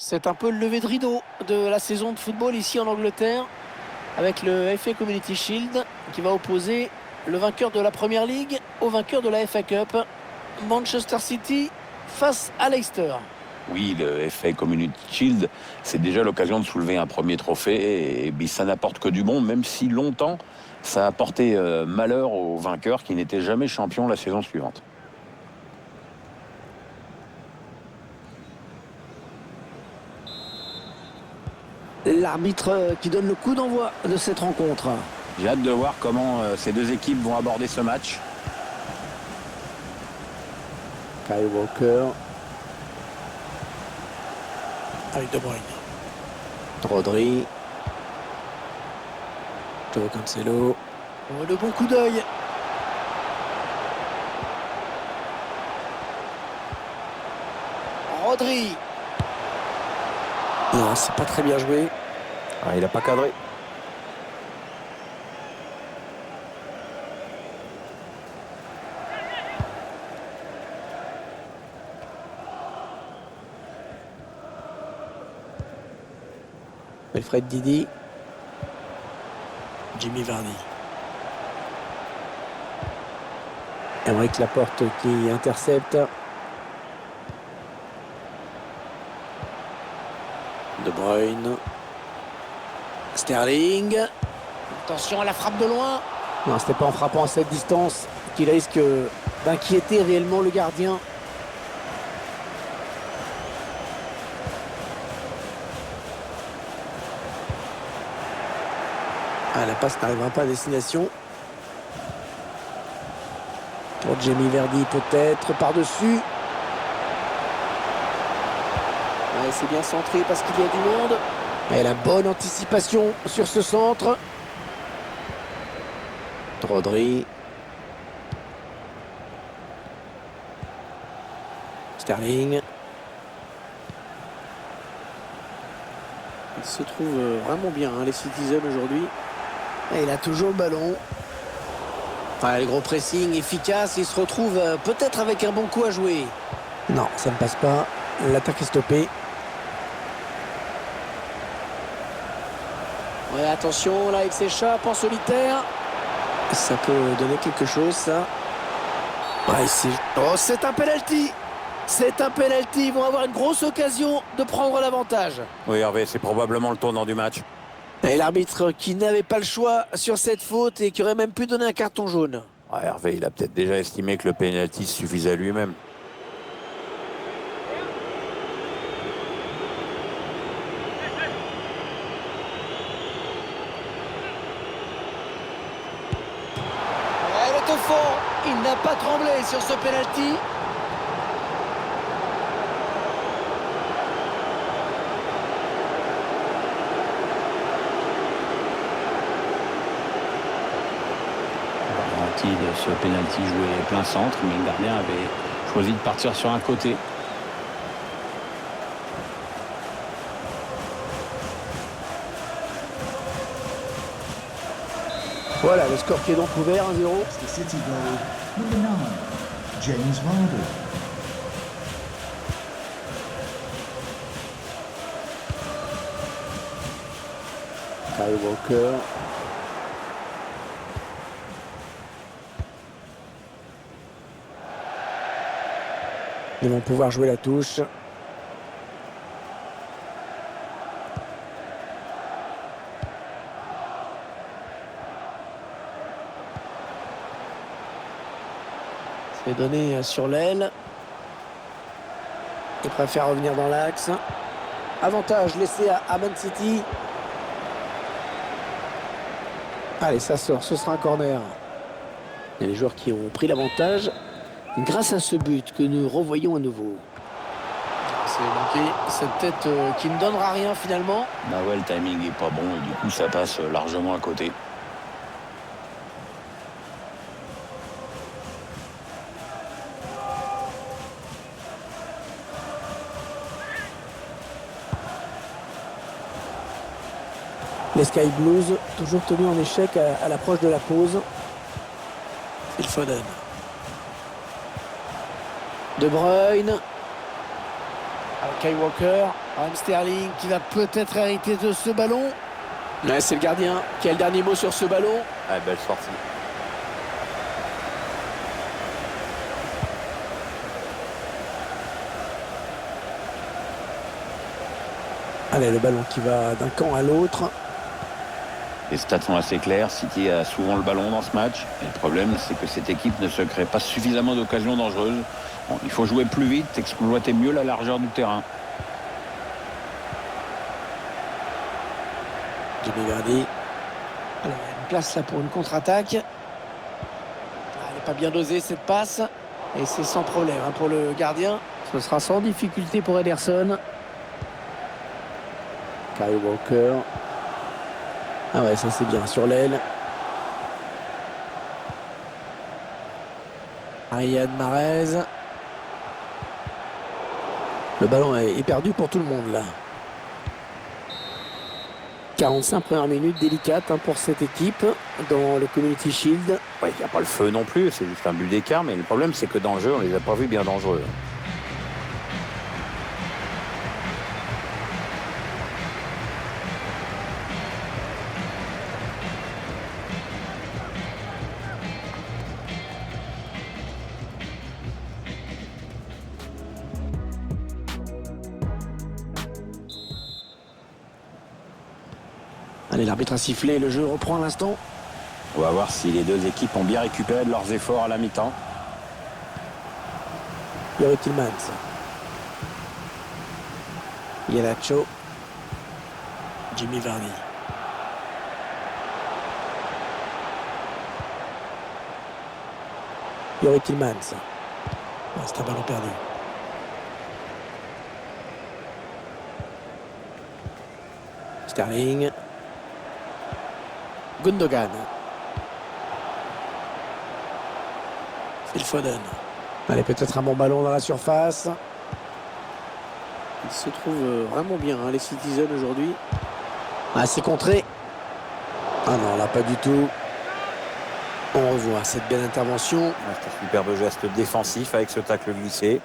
C'est un peu le lever de rideau de la saison de football ici en Angleterre, avec le FA Community Shield qui va opposer le vainqueur de la Premier League au vainqueur de la FA Cup. Manchester City face à Leicester. Oui, le FA Community Shield, c'est déjà l'occasion de soulever un premier trophée et ça n'apporte que du bon, même si longtemps ça a apporté malheur aux vainqueurs qui n'étaient jamais champions la saison suivante. L'arbitre qui donne le coup d'envoi de cette rencontre. J'ai hâte de voir comment ces deux équipes vont aborder ce match. Kyle Walker. Avec De Bruyne. Rodri. Joao Cancelo. Oh, le bon coup d'œil. Rodri. Non, c'est pas très bien joué. Ah, il n'a pas cadré. Wilfred Didi. Jimmy Vardy. Aymeric Laporte qui intercepte. De Bruyne. Sterling. Attention à la frappe de loin. Non, c'était pas en frappant à cette distance qu'il risque d'inquiéter réellement le gardien. Ah, la passe n'arrivera pas à destination. Pour Jamie Vardy peut-être par-dessus. Ouais, c'est bien centré parce qu'il y a du monde. Et la bonne anticipation sur ce centre. Rodri. Sterling. Il se trouve vraiment bien, hein, les Citizens aujourd'hui. Et il a toujours le ballon. Enfin, le gros pressing efficace. Il se retrouve peut-être avec un bon coup à jouer. Non, ça ne passe pas. L'attaque est stoppée. Ouais, attention, là il s'échappe en solitaire. Ça peut donner quelque chose, ça. Ouais, c'est un penalty. C'est un penalty. Ils vont avoir une grosse occasion de prendre l'avantage. Oui, Hervé, c'est probablement le tournant du match. Et l'arbitre qui n'avait pas le choix sur cette faute et qui aurait même pu donner un carton jaune. Ouais, Hervé, il a peut-être déjà estimé que le pénalty suffisait à lui-même. Elle est au fond. Il n'a pas tremblé sur ce penalty. De ce penalty joué plein centre, mais le gardien avait choisi de partir sur un côté. Voilà, le score qui est donc ouvert, 1-0. The City goal, number 9, James Vardy. Kyle Walker. Ils vont pouvoir jouer la touche. C'est donné sur l'aile. Il préfère revenir dans l'axe. Avantage laissé à Man City. Allez, ça sort, ce sera un corner. Il y a les joueurs qui ont pris l'avantage grâce à ce but que nous revoyons à nouveau. C'est manqué, cette tête qui ne donnera rien finalement. Bah ouais, le timing est pas bon et du coup ça passe largement à côté. Les Sky Blues, toujours tenus en échec à l'approche de la pause. Phil Foden. De Bruyne. Avec Kyle Walker, Raheem Sterling qui va peut-être hériter de ce ballon. Ouais, c'est le gardien qui a le dernier mot sur ce ballon. Ah, belle sortie. Allez, le ballon qui va d'un camp à l'autre. Les stats sont assez clairs. City a souvent le ballon dans ce match. Et le problème, c'est que cette équipe ne se crée pas suffisamment d'occasions dangereuses. Bon, il faut jouer plus vite, exploiter mieux la largeur du terrain. Jimmy Vardy. Alors, il y a une place là pour une contre-attaque. Elle n'est pas bien dosée cette passe. Et c'est sans problème hein, pour le gardien. Ce sera sans difficulté pour Ederson. Kyle Walker. Ah ouais, ça c'est bien sur l'aile. Riyad Mahrez. Le ballon est perdu pour tout le monde là. 45 premières minutes délicates hein, pour cette équipe dans le Community Shield. Ouais, il n'y a pas le feu non plus, c'est juste un but d'écart, mais le problème c'est que dans le jeu, on les a pas vus bien dangereux. Allez, l'arbitre a sifflé, le jeu reprend à l'instant. On va voir si les deux équipes ont bien récupéré de leurs efforts à la mi-temps. Youri Tillmans. Iheanacho. Jimmy Vardy. Youri Tillmans. Ah, c'est un ballon perdu. Sterling. Gundogan. Phil Foden. Allez, peut-être un bon ballon dans la surface. Il se trouve vraiment bien, hein, les Citizens aujourd'hui. Ah, c'est contré. Ah non, là, pas du tout. On revoit cette belle intervention. C'est un superbe geste défensif avec ce tacle glissé.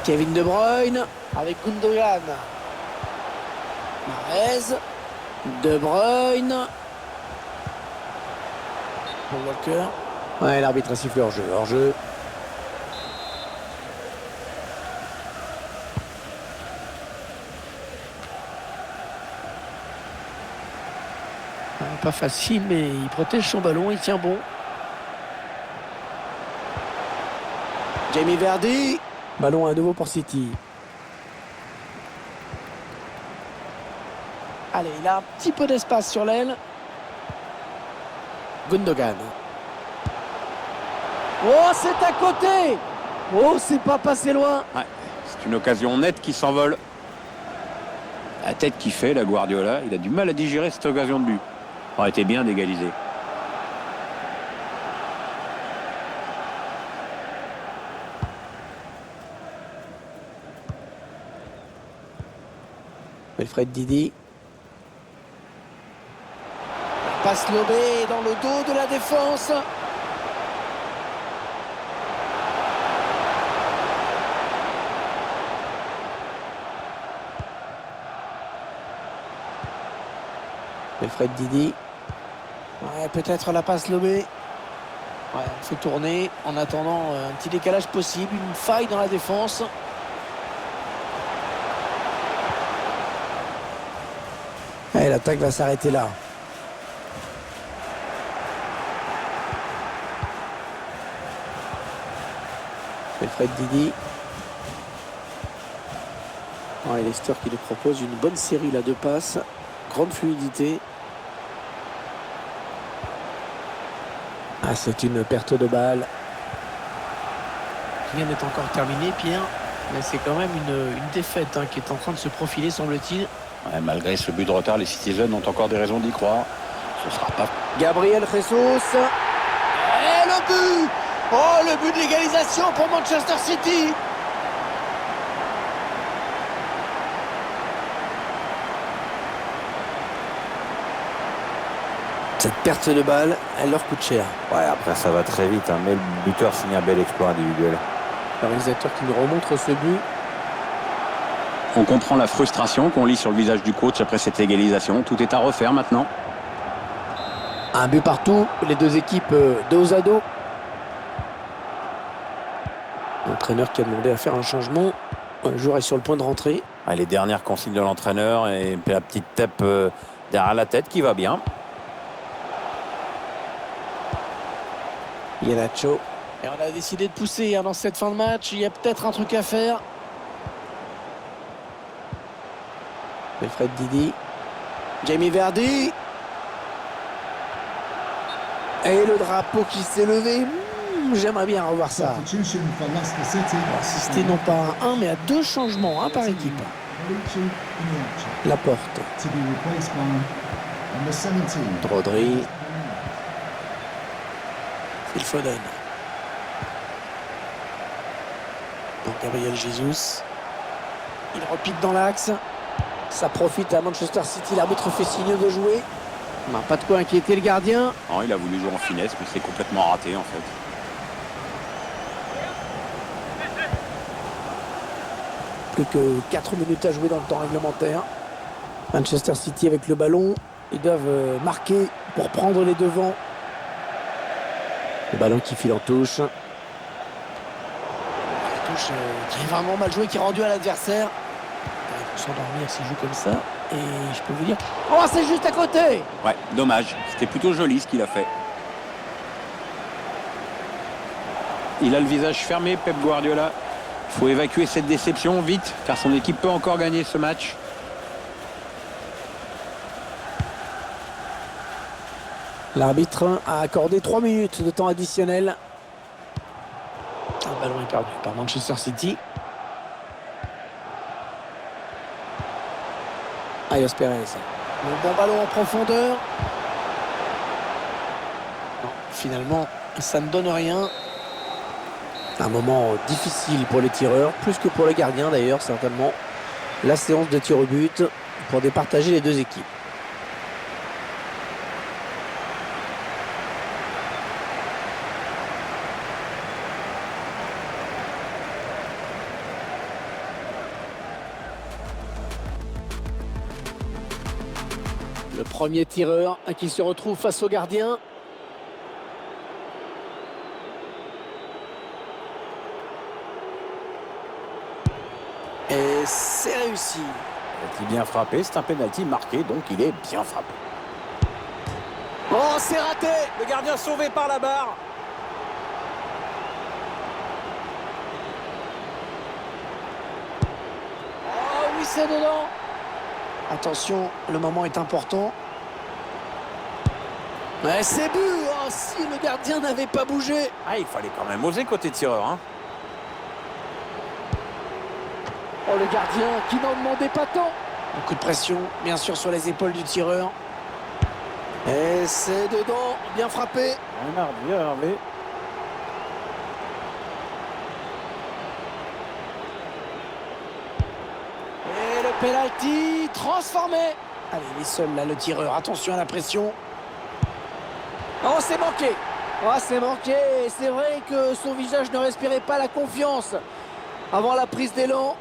Kevin De Bruyne avec Gundogan. Mahrez. De Bruyne. Paul Walker. Ouais, l'arbitre a sifflé hors-jeu. Hors-jeu. Pas facile, mais il protège son ballon, il tient bon. Jamie Vardy. Ballon à nouveau pour City. Allez, il a un petit peu d'espace sur l'aile. Gundogan. Oh, c'est à côté. Oh, c'est pas passé loin. Ouais, c'est une occasion nette qui s'envole. La tête qui fait, la Guardiola, il a du mal à digérer cette occasion de but. Ça aurait été bien d'égaliser. Wilfred Ndidi. Passe lobée dans le dos de la défense. Wilfred Ndidi. Ouais, peut-être la passe lobée. Ouais, on fait tourner en attendant un petit décalage possible, une faille dans la défense. Et l'attaque va s'arrêter là. Wilfred Ndidi. Ouais, Leicester qui lui propose une bonne série là de passes. Grande fluidité. Ah, c'est une perte de balle. Rien n'est encore terminé, Pierre. Mais c'est quand même une défaite hein, qui est en train de se profiler, semble-t-il. Ouais, malgré ce but de retard, les Citizens ont encore des raisons d'y croire. Ce sera pas... Gabriel Jesus. Et le but! Oh, le but de l'égalisation pour Manchester City. Cette perte de balle, elle leur coûte cher. Ouais, après ça va très vite, hein, mais le buteur signe un bel exploit individuel. Le réalisateur qui nous remontre ce but. On comprend la frustration qu'on lit sur le visage du coach après cette égalisation. Tout est à refaire maintenant. Un but partout, les deux équipes dos à dos. L'entraîneur qui a demandé à faire un changement. Le joueur est sur le point de rentrer. Les dernières consignes de l'entraîneur et la petite tape derrière la tête qui va bien. Iheanacho. Et on a décidé de pousser dans cette fin de match. Il y a peut-être un truc à faire. Wilfred Ndidi. Jamie Vardy. Et le drapeau qui s'est levé. J'aimerais bien revoir ça. Substitution for Leicester City. Assister non pas à un, mais à deux changements, un par équipe. Kelechi Iheanacho La porte. to be replaced by number 17. Rodri. Phil Foden. Pour Gabriel Jesus. Il repique dans l'axe. Ça profite à Manchester City. L'arbitre fait signe de jouer. On n'a pas de quoi inquiéter le gardien. Non, il a voulu jouer en finesse, mais c'est complètement raté en fait. Plus que 4 minutes à jouer dans le temps réglementaire. Manchester City avec le ballon. Ils doivent marquer pour prendre les devants. Le ballon qui file en touche. La touche qui est vraiment mal jouée, qui est rendue à l'adversaire. Il faut s'endormir s'il joue comme ça. Et je peux vous dire... Oh, c'est juste à côté! Ouais, dommage. C'était plutôt joli ce qu'il a fait. Il a le visage fermé, Pep Guardiola. Il faut évacuer cette déception vite, car son équipe peut encore gagner ce match. L'arbitre a accordé 3 minutes de temps additionnel. Le ballon est perdu par Manchester City. Ayos Perez. Le bon ballon en profondeur. Non, finalement, ça ne donne rien. Un moment difficile pour les tireurs, plus que pour les gardiens d'ailleurs, certainement. La séance de tir au but pour départager les deux équipes. Le premier tireur qui se retrouve face au gardien. Et c'est réussi. Penalty bien frappé, c'est un penalty marqué, donc il est bien frappé. Oh, c'est raté! Le gardien sauvé par la barre. Oh oui, c'est dedans. Attention, le moment est important. Ouais, c'est but. Oh, si le gardien n'avait pas bougé. Il fallait quand même oser côté tireur, hein. Oh, le gardien qui n'en demandait pas tant. Un coup de pression, bien sûr, sur les épaules du tireur. Et c'est dedans, bien frappé. Bien Hervé. Et le penalty transformé. Allez, il est seul là, le tireur. Attention à la pression. Oh, c'est manqué. Oh, c'est manqué. C'est vrai que son visage ne respirait pas la confiance avant la prise d'élan.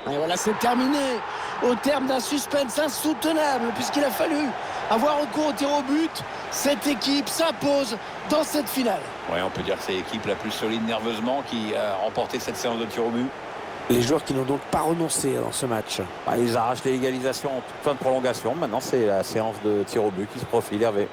Et voilà, c'est terminé au terme d'un suspense insoutenable puisqu'il a fallu avoir recours au tir au but. Cette équipe s'impose dans cette finale. Ouais, on peut dire que c'est l'équipe la plus solide nerveusement qui a remporté cette séance de tir au but. Les joueurs qui n'ont donc pas renoncé dans ce match. Ils arrachent l'égalisation en toute fin de prolongation. Maintenant, c'est la séance de tir au but qui se profile, Hervé.